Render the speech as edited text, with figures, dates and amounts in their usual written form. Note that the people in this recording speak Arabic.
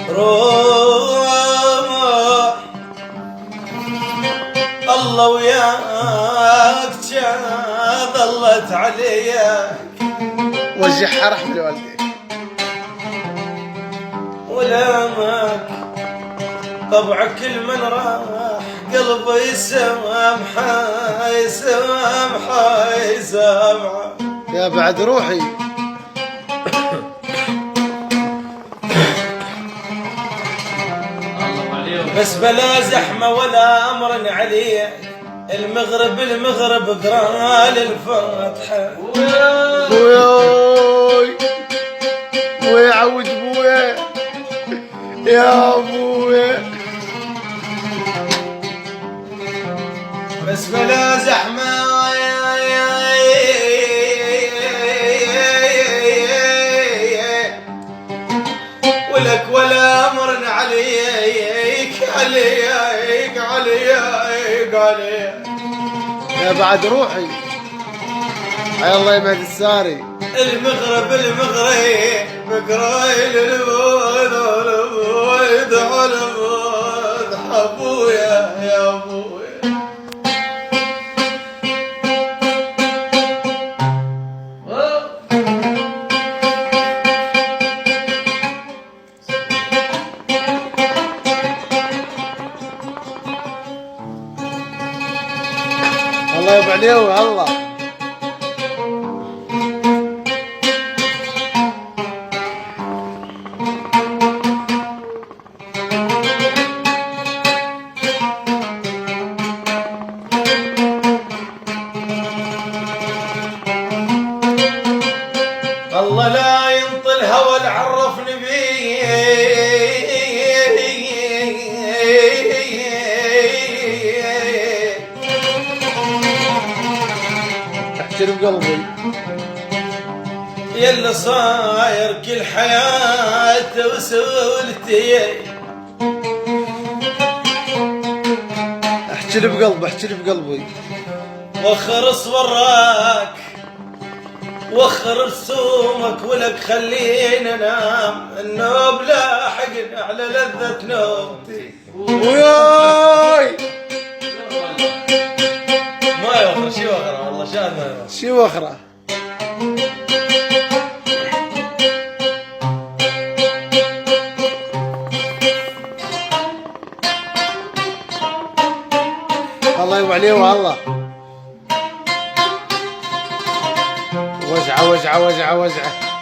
روح الله وياك كان ظلت عليك وجهها رحمة لوالديك ولامك طبعك كل من راح قلبي يسامحه يسامحه يسامحه يا بعد روحي. بس بلا زحمة ولا أمر عليه المغرب قرا للفاتحة بوياي بويا عود بويا يا بويا. بس بلا زحمة ولك ولا أمر عليك عليك عليك عليك يا بعد روحي حي الله يبعد الساري. المغرب بقرايل البود والبود والبود ابويا يا ابويا. الله يبعد عليه الله. الله لا ينطي الهوى عرفني بيه احكي بقلبي يلا صاير كل حياته وسولتي احكي بقلبي احكي بقلبي. وخر صوراك وخر رسومك ولك خلينا نام النوم لاحقنا على لذة نومتي. وياي ما يوخر شي وخر والله شاد ما يوخر شي وخره. الله يبعد عليه والله. وجعه وجعه وجعه وجعه.